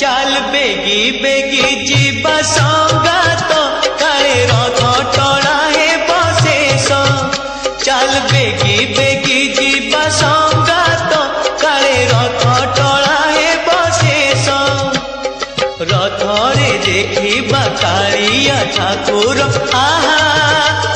चाल बेगी बेगी जीवा संगात काले रथ टणा हे बशेष चाल बेगी बेगी जीवा संगात काले रथ टणा हे बशेष रथरे देखिबा कालिया ठाकुर आहा